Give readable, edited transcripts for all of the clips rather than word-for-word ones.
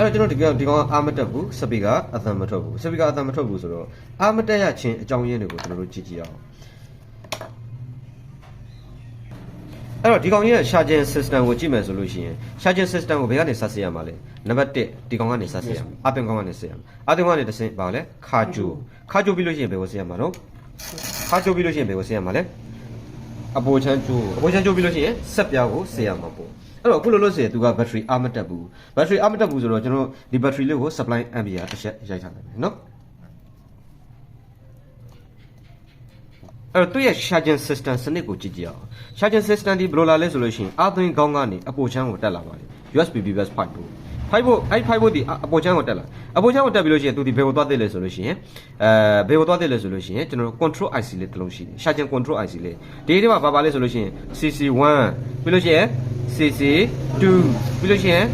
အဲ့တော့ကျွန်တော်ဒီကောင်အာမတက်ဘူးစပီကအသံမထွက်ဘူးစပီကအသံမထွက်ဘူးဆိုတော့အာမတက်ရချင်းအကြောင်းရင်းတွေကိုကျွန်တော်တို့ကြည့်ကြည့်အောင်အဲ့တော့ဒီကောင်ကြီးရဲ့ charging system ကိုကြည့်မယ်ဆိုလို့ရှိရင် charging system ကိုဘယ်ကနေစဆက်ရမှာလဲနံပါတ်1ဒီကောင်ကနေစဆက်ရမှာအပင်ကောင်ကနေဆက်ရမှာအပင်ကောင်ကနေတစ်ဆင့်ပါလဲခါကျိုးပြီးလို့ရှိရင်ဘယ်ကိုဆက်ရမှာတော့ခါကျိုးပြီးလို့ရှိရင်ဘယ်ကိုဆက်ရမှာလဲအပေါ်ချမ်းကျိုးပြီးလို့ရှိရင်ဆက်ပြားကိုဆက်ရမှာပေါ့အဲ့တော့အခုလို့လို့ဆိုရင်သူက battery အာမတက်ဘူးဆိုတော့ကျွန်တော်ဒီ battery လေးကို supply ampere တစ်ချက်ရိုက်ထားလိုက်မယ်နော်အဲ့တော့သူ့ရဲ့ charging system စနစ်ကိုကြည့်ကြည့်အောင် charging system ဒီဘယ်လိုလာလဲဆိုလို့ရှိရင်အာသွင်းကောင်းကနေအပေါ်ချမ်းကိုတက်လာပါတယ် USB bus 5 volt 5 volt ဒီအပေါ်ချမ်းကိုတက်လာအပေါ်ချမ်းကိုတက်ပြီးလို့ရှိရင်သူဒီဘယ်ကိုသွားသိလဲဆိုလို့ရှိရင်ကျွန်တော် control IC လေးတစ်လုံးရှိတယ် charging control IC လေးဒီထဲမှာဘာလဲဆိုလို့ရှိရင် CC1 ပြီးလို့ရှိရင်CC2 ပြီးလို့ရှိရင်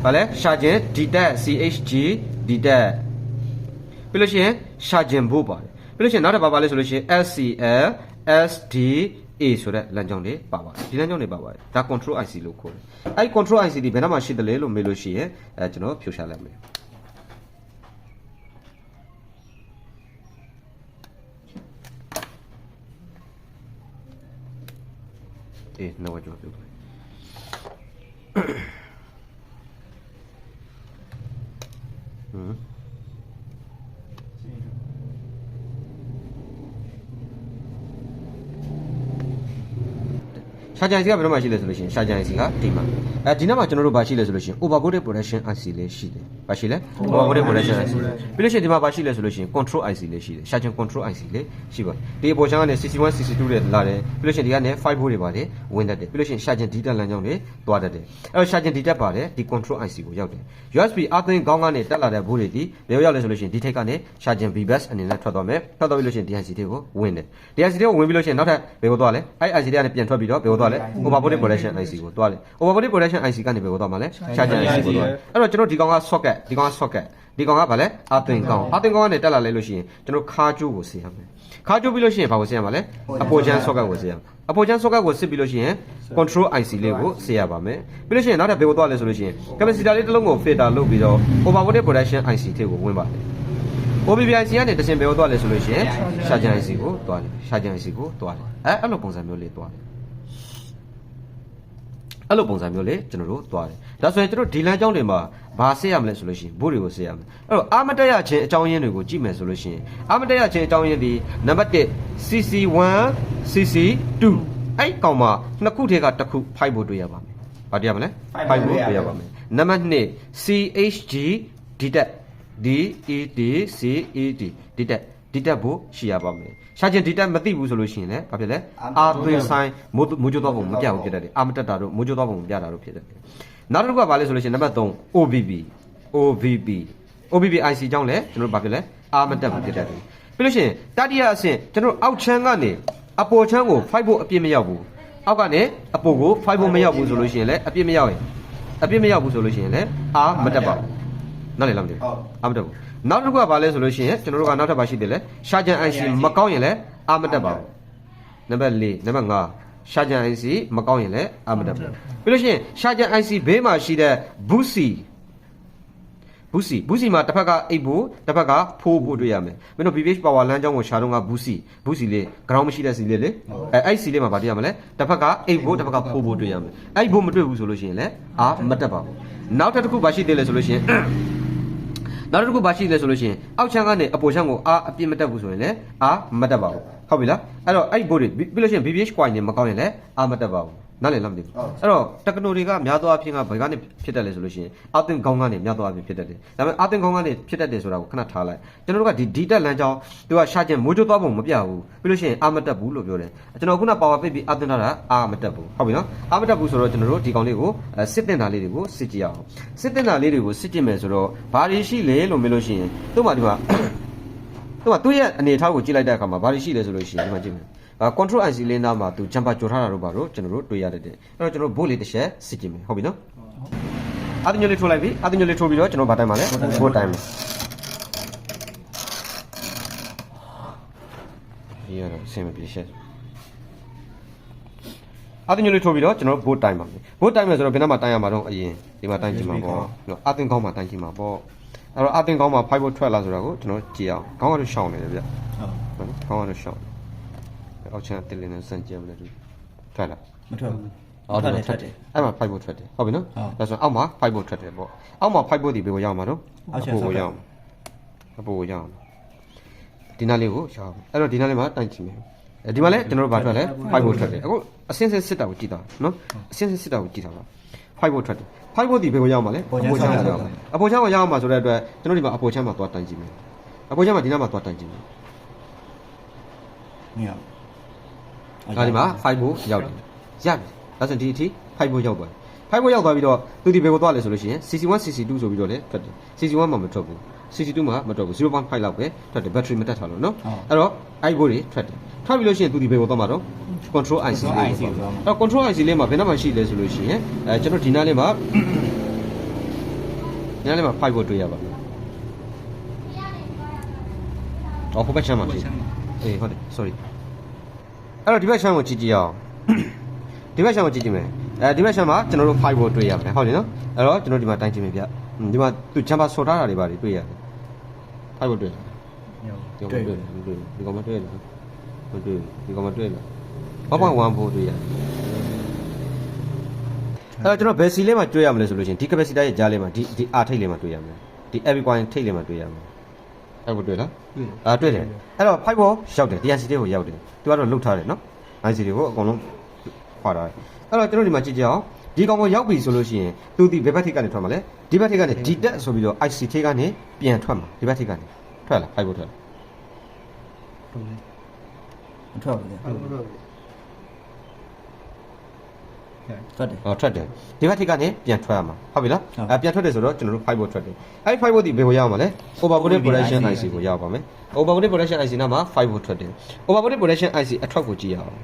ဗာလဲ charging DTAC CHG DTAC ပြီးလို့ရှိရင် charging board ပါတယ်ပြီးလို့ရှိရင်နောက်တစ်ပါလဲဆိုလို့ရှိရင် SCL SDA ဆိုတဲ့လမ်းကြောင်းတွေပါပါတယ်ဒီလမ်းကြောင်းတွေပါပါတယ်ဒါ control IC လို့ခေါ်တယ်အဲ့ control IC ဒီဘယ်နှမှာရှိတယ်လဲလို့မေးလို့ရှိရင်ကျွန်တော်ဖြေရှာလိုက်မယ်နောက်ကျွန်တော်ပြောပြရှာကြံစီကဘယ်တော့မှရှိလဲဆိုလို့ရှိရင်ရှာကြံစီကဒီမှာဒီနောက်မှာကျွန်တော်တို့ဘာရှိလဲဆိုလို့ရှိရင် overboarded production IC လေးရှိတယ်။ဘာရှိလဲ overboarded production IC ပြီးလို့ရှိရင်ဒီမှာဘာရှိလဲဆိုလို့ရှိရင် control IC လေးရှိတယ်။ရှာကြံ control IC လေးရှိပါတယ်။ဒီအပေါ်ချမ်းကနေ CC1 CC2 တွေလာတယ်ပြီးလို့ရှိရင်ဒီကနေ5 volt တွေပါတယ်ဝင်တတ်တယ်ပြီးလို့ရှိရင်ရှာကြံ data လမ်းကြောင်းတွေတွားတတ်တယ်။အဲ့တော့ရှာကြံ data ပါတယ်ဒီ control IC ကိုရောက်တယ်။ USB အသွင်းကောင်းကနေတက်လာတဲ့ volt တွေဒီဘယ်ရောက်လဲဆိုလို့ရှိရင်ဒီထိပ်ကနေရှာကြံ bus အနေနဲ့ထွက်သွားမယ်။ထွက်သွားပြီးလို့ရှိရင် DIC တွေကိုဝင်တယ်။ DIC တွေကိုဝင်ပြီးလို့ရှိရင်နောက်ထပ်ဘယ်ကိုသွားလဲ။အဲ့ IC တွေကနေပြန်ထွက်ပြီးတော့ဘယ်ကိုသွားလဲ overboarded production IC ကိုတွားတယ် overboarded production IC ကနေဘယ်ကိုသွားမှာလဲ charger IC ကိုတွားတယ်အဲ့တော့ကျွန်တော်ဒီကောင်က socket ဒီကောင်ကဘာလဲအသွင်ကောင်ကနေတက်လာလဲလို့ရှိရင်ကျွန်တော်ခါကျိုးကိုဆေးရမယ်ခါကျိုးပြီးလို့ရှိရင်ဘာကိုဆေးရမှာလဲအပေါ်ချမ်း socket ကိုဆေးရမယ်အပေါ်ချမ်း socket ကိုစစ်ပြီးလို့ရှိရင် control IC လေးကိုဆေးရပါမယ်ပြီးလို့ရှိရင်နောက်ထပ်ဘယ်ကိုသွားလဲဆိုလို့ရှိရင် capacitor လေးတစ်လုံးကို filter လုပ်ပြီးတော့ overboarded production IC ထဲကိုဝင်ပါတယ် OBBIC ကနေတစ်ဆင့်ဘယ်ကိုသွားလဲဆိုလို့ရှိရင် charger IC ကိုတွားတယ် charger IC ကိုတွားတယ်အဲ့လိုပုံစံမျိုးလေးတွားတယ်အဲ့လိုပုံစံမျိုးလေးကျွန်တော်တို့သွားတယ်ဒါဆိုရင်ကျွန်တော်ဒီလမ်းကြောင်းတွေမှာဘာဆေးရမလဲဆိုလို့ရှိရင်ဘိုးတွေကိုဆေးရမယ်အဲ့တော့အာမတက်ရခြင်းအကြောင်းရင်းတွေကိုကြည့်မယ်ဆိုလို့ရှိရင်အာမတက်ရခြင်းအကြောင်းရင်းဒီနံပါတ်1 CC1 CC2 အဲ့ကောင်မှာနှစ်ခုထဲကတစ်ခု5ဖို့တွေ့ရပါမယ်ဘာတွေ့ရမလဲ5ဖို့တွေ့ရပါမယ်နံပါတ်2 CHG DTAC DET ဒီတက်ဖို့ရှိရပါမယ်ရှာချင်ဒီတက်မသိဘူးဆိုလို့ရှိရင်လည်းဘာဖြစ်လဲအာသွင်းဆိုင်မိုးကြိုးသွားပုံမပြဘူးဖြစ်တတ်တယ်အာမတက်တာတို့မိုးကြိုးသွားပုံမပြတာတို့ဖြစ်တတ်တယ်နောက်တစ်ခုကဘာလဲဆိုလို့ရှိရင်နံပါတ်3 OBB IC ကြောင့်လည်းကျွန်တော်တို့ဘာဖြစ်လဲအာမတက်ဘူးဖြစ်တတ်တယ်ပြီးလို့ရှိရင်တတိယအဆင့်ကျွန်တော်အောက်ချမ်းကနေအပေါ်ချမ်းကို5ဖို့အပြည့်မရောက်ဘူးအောက်ကနေအပေါ်ကို5ဖို့မရောက်ဘူးဆိုလို့ရှိရင်လည်းအပြည့်မရောက်ဘူးဆိုလို့ရှိရင်လည်းအာမတက်ပါဘူးနားလည်လားမသိဘူးအာမတက်ဘူးနောက်တစ်ခုကဘာလဲဆိုလို့ရှိရင်ကျွန်တော်တို့ကနောက်ထပ်ပါရှိတယ်လေရှာဂျန် IC မကောင်းရင်လည်းအာမတက်ပါဘူးနံပါတ်4နံပါတ်5ရှာဂျန် IC မကောင်းရင်လည်းအာမတက်ဘူးပြီးလို့ရှိရင်ရှာဂျန် IC ဘေးမှာရှိတဲ့ဘူးစီမှာတစ်ဖက်ကအိတ်ဖို့တစ်ဖက်ကဖိုးဖို့တွေ့ရမယ်မင်းတို့ BBH power လမ်းကြောင်းကိုရှာတော့ကဘူးစီလေး ground မရှိတဲ့စီလေးလေအဲ့စီလေးမှာဗာတွေ့ရမလဲတစ်ဖက်ကအိတ်ဖို့တစ်ဖက်ကဖိုးဖို့တွေ့ရမယ်အဲ့ဖို့မတွေ့ဘူးဆိုလို့ရှိရင်လည်းအာမတက်ပါဘူးနောက်တစ်ခုဘာရှိသေးလဲဆိုလို့ရှိရင်နောက်တစ်ခုဘာရှိလဲဆိုလို့ရှိရင်အောက်ချမ်းကနေအပေါ်ချမ်းကိုအာအပြစ်မတက်ဘူးဆိုရင်လည်းအာမတက်ပါဘူးဟုတ်ပြီလားအဲ့တော့အဲ့ဒီဘိုးတွေပြီးလို့ရှိရင် BBH coin တွေမကောင်းရင်လည်းအာမတက်ပါဘူးနားလည်လားမသိဘူးအဲ့တော့တက္ကနိုတွေကများသောအားဖြင့်ကဘယ်ကနေဖြစ်တတ်လဲဆိုလို့ရှိရင်အာသင်ခေါင်းကနေများသောအားဖြင့်ဖြစ်တတ်တယ်ဒါပေမဲ့အာသင်ခေါင်းကနေဖြစ်တတ်တယ်ဆိုတာကိုခဏထားလိုက်ကျွန်တော်တို့ကဒီတက်လမ်းကြောင်းသူကရှာကျင်မိုးကြိုးသွားပုံမပြဘူးပြီးလို့ရှိရင်အာမတက်ဘူးလို့ပြောတယ်ကျွန်တော်ခုနပါဝါပိတ်ပြီးအာသင်ထားတာအာမတက်ဘူးဟုတ်ပြီနော်အာမတက်ဘူးဆိုတော့ကျွန်တော်တို့ဒီကောင်လေးကိုစစ်တင်တာလေးတွေကိုစစ်ကြည့်အောင်စစ်တင်တာလေးတွေကိုစစ်ကြည့်မယ်ဆိုတော့ဘာတွေရှိလဲလို့မေးလို့ရှိရင်သူ့မှာသူ့ရဲ့အနေအထားကိုကြည့်လိုက်တဲ့အခါမှာဘာတွေရှိလဲဆိုလို့ရှိရင်ဒီမှာကြည့်မယ်control IC လေးနားမှာသူဂျမ်ပါကြော်ထားတာတို့ပါတော့ကျွန်တော်တို့တွေ့ရတဲ့အဲ့တော့ကျွန်တော်ဘို့လေးတစ်ချက်စစ်ကြည့်မယ်ဟုတ်ပြီနော်အာတင်ညိုလေးထိုးလိုက်ပြီအာတင်ညိုလေးထိုးပြီးတော့ကျွန်တော်ဗာတိုင်းမှာလဲဘို့တိုင်းမှာဒီရတော့ဆင်မပြေရှက်အာ အသွင်ညိုလေးထိုးပြီးတော့ကျွန်တော်တို့ဘိုးတိုင်းပါမယ်ဘိုးတိုင်းမယ်ဆိုတော့ဘယ်နှမှာတိုင်းရမှာတော့အရင်ဒီမှာတိုင်းကြည့်မှာပေါ့နော်အသွင်ကောင်းမှာတိုင်းကြည့်မှာပေါ့အဲ့တော့အသွင်ကောင်းမှာ5ဖို့ထွက်လာဆိုတာကိုကျွန်တော်ကြည့်အောင်ခေါင်းကတော့ရှောင်းနေတယ်ဗျဟုတ်ခေါင်းကတော့ရှောင်းအောက်ချမ်းတစ်လင်းနဲ့စမ်းကြည့်မလဲသူထွက်လာမထွက်ဘူးအော်ထွက်တယ်အဲ့မှာ5ဖို့ထွက်တယ်ဟုတ်ပြီနော်ဒါဆိုအောက်မှာ5ဖို့ထွက်တယ်ပေါ့အောက်မှာ5ဖို့ဒီဘယ်ကိုရောက်မှာတော့အဖို့ရောက်အဖို့ရောက်ဒီနားလေးကိုရှောင်းအဲ့တော့ဒီနားလေးမှာတိုင်းကြည့်မယ်ဒီမှာလည်းကျွန်တော်တို့ဘာထွက်လဲ5ဖို့ထွက်တယ်အခုအစင်းစင်းစစ်တာကိုကြည့်တာနော်အစင်းစင်းစစ်တာကိုကြည့်တာပါ5ဖို့ထွက်တယ်5ဖို့ဒီဘယ်ကိုရောက်မှာလဲအပေါ်ချမ်းကိုရောက်မှာအပေါ်ချမ်းကိုရောက်မှာဆိုတဲ့အတွက်ကျွန်တော်ဒီမှာအပေါ်ချမ်းမှာသွားတိုင်းကြည့်မယ်အပေါ်ချမ်းမှာဒီနားမှာသွားတိုင်းကြည့်မယ်မရဒီမှာ5ဖို့ရောက်တယ်ရပြီဒါဆိုဒီအထိ5ဖို့ရောက်သွား5ဖို့ရောက်သွားပြီးတော့သူဒီဘယ်ကိုသွားလဲဆိုလို့ရှိရင် CC1 CC2 ဆိုပြီးတော့လည်းထွက်တယ် CC1 မှာမထွက်ဘူး CC2 မှာမထွက်ဘူး 0.5 လောက်ပဲထွက်တယ်ဘက်ထရီမတက်ထားလို့နော်အဲ့တော့အဲ့ဘိုးတွေထွက်တယ်ထွက်ပြီးလို့ရှိရင်သူဒီဘယ်ကိုသွားမှာတော့ control IC လေးအဲ့တော့ control IC လေးမှာဘယ်နှမှာရှိလဲဆိုလို့ရှိရင်ကျွန်တော်ဒီနားလေးမှာဒီနားလေးမှာ5ဖို့တွေ့ရပါမယ်ဟိုဘက်ချမ်းမှာရှိအေးဟုတ်တယ် sorry အဲ့တော့ဒီဘက်ချမ်းကိုကြည့်ကြည့်အောင်ဒီဘက်ချမ်းကိုကြည့်ကြည့်မယ်ဒီဘက်ချမ်းမှာကျွန်တော်တို့5ဖို့တွေ့ရမယ်ဟုတ်တယ်နော်အဲ့တော့ကျွန်တော်ဒီမှာတိုင်းကြည့်မယ်ဗျဒီမှာသူချမ်းပါဆော်ထားတာတွေပါတွေ့ရတယ်5ဖို့တွေ့တယ်ဒီကောင်မတွေ့လားမတွေ့ဒီကောင်မတွေ့လားဘာမှ1ဖို့တွေ့ရတယ်အဲ့တော့ကျွန်တော်ဘယ်စီလေးမှာတွေ့ရမလဲဆိုလို့ရှိရင်ဒီ capacitor ရဲ့ကြားလေးမှာဒီ R ထိပ်လေးမှာတွေ့ရမယ်ဒီ AB coin ထိပ်လေးမှာတွေ့ရမယ်အဲ့ကိုတွေ့လားတွေ့တယ်အဲ့တော့5ဖို့ရောက်တယ် DNC တွေကိုရောက်တယ်သူကတော့လှုပ်ထားတယ်နော် IC တွေကိုအကုန်လုံးခွာထားတယ်အဲ့တော့ကျွန်တော်ဒီမှာကြည့်ကြအောင်ဒီကောင်ကိုရောက်ပြီဆိုလို့ရှိရင်သူဒီဘယ်ဘက်ထိပ်ကနေထွက်မှာလဲဒီဘက်ထိပ်ကနေဒီတက်ဆိုပြီးတော့ IC ထိပ်ကနေပြန်ထွက်မှာဒီဘက်ထိပ်ကနေထွက်လာ5ဖို့ထွက်မထွက်ဘူးလေထွက်တယ်ထွက်တယ်ဒီဘက်ထိပ်ကနေပြန်ထွက်ရမှာဟုတ်ပြီလားပြန်ထွက်တယ်ဆိုတော့ကျွန်တော်တို့5ဖို့ထွက်တယ်အဲ့5ဖို့ဒီဘယ်ကိုရောက်မှာလဲ overbody production IC ကိုရောက်ပါမယ် overbody production IC နားမှာ5ဖို့ထွက်တယ် overbody production IC အထွက်ကိုကြည့်ရအောင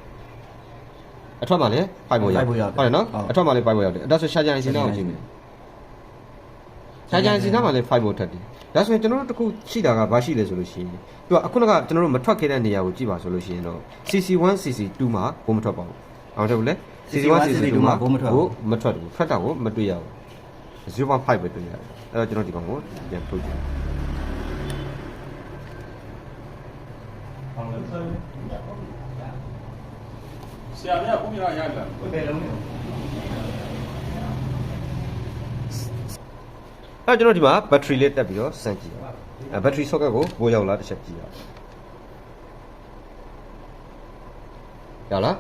်အထွက်မှာလည်း5ဖို့ရောက်ဟုတ်တယ်နော်အထွက်မှာလည်း5ဖို့ရောက်တယ်အဲ့ဒါဆိုရှာကြရင်စီနာကိုကြည့်မယ်ရှာကြရင်စီနာမှာလည်း5ဖို့ထွက်တယ်ဒါဆိုရင်ကျွန်တော်တို့တခုရှိတာကဘာရှိလဲဆိုလို့ရှိရင်သူကအခုနကကျွန်တော်တို့မထွက်ခဲ့တဲ့နေရာကိုကြည့်ပါဆိုလို့ရှိရင်တော့ CC1 CC2 မှာဘိုးမထွက်ပါဘူးအောင်တယ်ဘူးလေ CC1 CC2 မှာဘိုးမထွက်ဘူးထွက်တာကိုမတွေ့ရဘူး 0.5 ပဲတွေ့ရတယ်အဲ့တော့ကျွန်တော်ဒီကောင်ကိုပြန်ထုတ်ကြည့်ဆရာမြတ်ကိုမြင်ရရတယ်ဘယ်လုံးလဲအဲ့ကျွန်တော်ဒီမှာဘက်ထရီလေးတက်ပြီးတော့စမ်းကြည့်ဘက်ထရီ socket ကိုဘိုးရောက်လာတစ်ချက်ကြည့်ရအောင်လား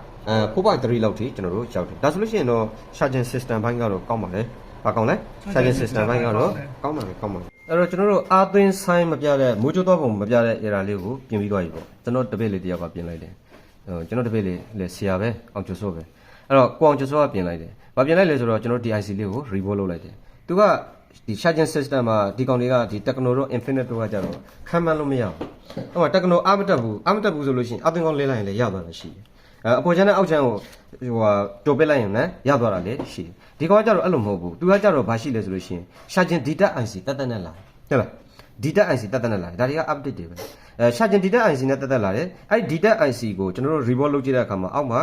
4.3 လောက်ထိကျွန်တော်တို့ရောက်တယ်ဒါဆိုလို့ရှိရင်တော့ charging system ဘိုင်းကတော့ကောင်းပါလေဘာကောင်းလဲ charging system ဘိုင်းကတော့ကောင်းပါလေအဲ့တော့ကျွန်တော်တို့အာသွင်းဆိုင်မပြတဲ့မိုးချိုးတော့ပုံမပြတဲ့ error လေးကိုပြင်ပြီးသွားပြီပေါ့ကျွန်တော်တပည့်လေးတယောက်ကပြင်လိုက်တယ်ကျွန်တော်တပည့်လေးလည်းဆရာပဲအောင်ကျော်စိုးပဲအဲ့တော့ကိုအောင်ကျော်စိုးကပြင်လိုက်တယ်ဘာပြင်လိုက်လဲဆိုတော့ကျွန်တော် DIC လေးကို reboot လုပ်လိုက်တယ်သူကဒီ charging system မှာဒီကောင်တွေကဒီ Techno တို့ Infinite တို့ကကြတော့ခံမှန်းလို့မရဘူးဟိုမှာ Techno အားမတက်ဘူးဆိုလို့ရှိရင်အသွင်ကောင်းလဲလိုက်ရင်လည်းရသွားတာရှိတယ်အပေါ်ချမ်းနဲ့အောက်ချမ်းကိုတိုးပစ်လိုက်ရင်လည်းရသွားတာလေရှိတယ်ဒီကောင်ကကြတော့အဲ့လိုမဟုတ်ဘူးသူကကြတော့ဘာရှိလဲဆိုလို့ရှိရင် charging data IC တက်နဲ့လာဟုတ်လား data IC တက်နဲ့လာဒါတွေက update တွေပဲcharging data IC နဲ့တက်လာတယ်အဲ့ data IC ကိုကျွန်တော်တို့ reboot လုပ်ကြည့်တဲ့အခါမှာအောက်မှာ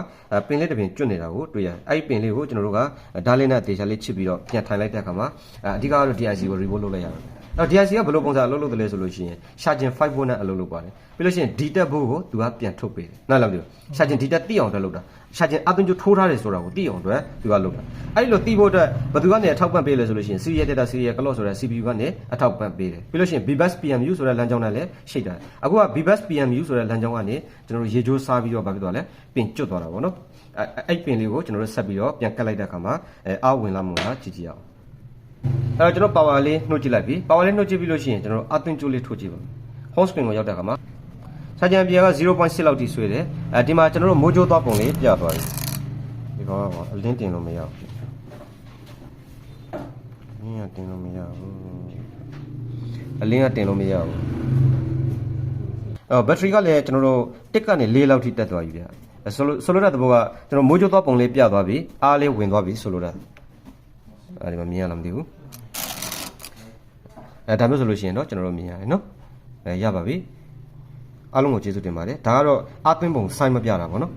ပင်လေးတစ်ပင်ကျွတ်နေတာကိုတွေ့ရတယ်အဲ့ပင်လေးကိုကျွန်တော်တို့ကဓာတ်လေးနဲ့တေချာလေးချစ်ပြီးတော့ပြန်ထိုင်လိုက်တဲ့အခါမှာအဓိကတော့ DIC ကို reboot လုပ်လိုက်ရတယ်အဲ့ DIC ကဘယ်လိုပုံစံအလုပ်လုပ်တယ်လဲဆိုလို့ရှိရင် charging 5 volt နဲ့အလုပ်လုပ်ပါတယ်ပြီးလို့ရှိရင် data ဘိုးကိုသူကပြန်ထုတ်ပေးတယ်နားလည်ပြီ charging data တိအောင်တက်လုပ်တာ charging အသွင်ကျထိုးထားတယ်ဆိုတာကိုတိအောင်အတွက်သူကလုပ်တာအဲ့လိုတိဖို့အတွက်ဘယ်သူကနေအထောက်ပံ့ပေးလဲဆိုလို့ရှိရင် serial data serial clock ဆိုတဲ့ CPU ကနေအထောက်ပံ့ပေးတယ်ပြီးလို့ရှိရင် BBus PMU ဆိုတဲ့လမ်းကြောင်းနဲ့လည်းရှိတာအခုက BBus PMU ဆိုတဲ့လမ်းကြောင်းကနေကျွန်တော်တို့ရေချိုးစားပြီးတော့ဗာဖြစ်သွားလဲပင်ကျွတ်သွားတာပေါ့နော်အဲ့ပင်လေးကိုကျွန်တော်တို့ဆက်ပြီးတော့ပြန်ကတ်လိုက်တဲ့အခါမှာအားဝင်လာမှုလားကြည့်ကြည့်အောင်အဲ့တော့ကျွန်တော် power လေးနှုတ်ကြည့်လိုက်ပြီ power လေးနှုတ်ကြည့်ပြီးလို့ရှိရင်ကျွန်တော်တို့အသွင်ကျိုးလေးထုတ်ကြည့်ပါမယ် home screen ကိုရောက်တဲ့အခါမှာစာကြံပြေက 0.6 လောက်ထိဆွဲတယ်ဒီမှာကျွန်တော်တို့မိုးကြိုးသွားပုံလေးပြသွားပြီဒီကောင်ကအလင်းတင်လို့မရဘူးအလင်းကတင်လို့မရဘူးဘက်ထရီကလည်းကျွန်တော်တို့တစ်ကနေ4လောက်ထိတက်သွားပြီဗျဆိုလိုတဲ့သဘောကကျွန်တော်မိုးကြိုးသွားပုံလေးပြသွားပြီအားလေးဝင်သွားပြီဆိုလိုတာဒီမှာမြင်ရလားမသိဘူးဒါမျိုးဆိုလို့ရှိရင်တော့ကျွန်တော်တို့မြင်ရတယ်နော်ရပါပြီအားလုံးကိုကျေးဇူးတင်ပါတယ်ဒါကတော့အသွင်းပုံစိုင်းမပြတာပေါ့နော်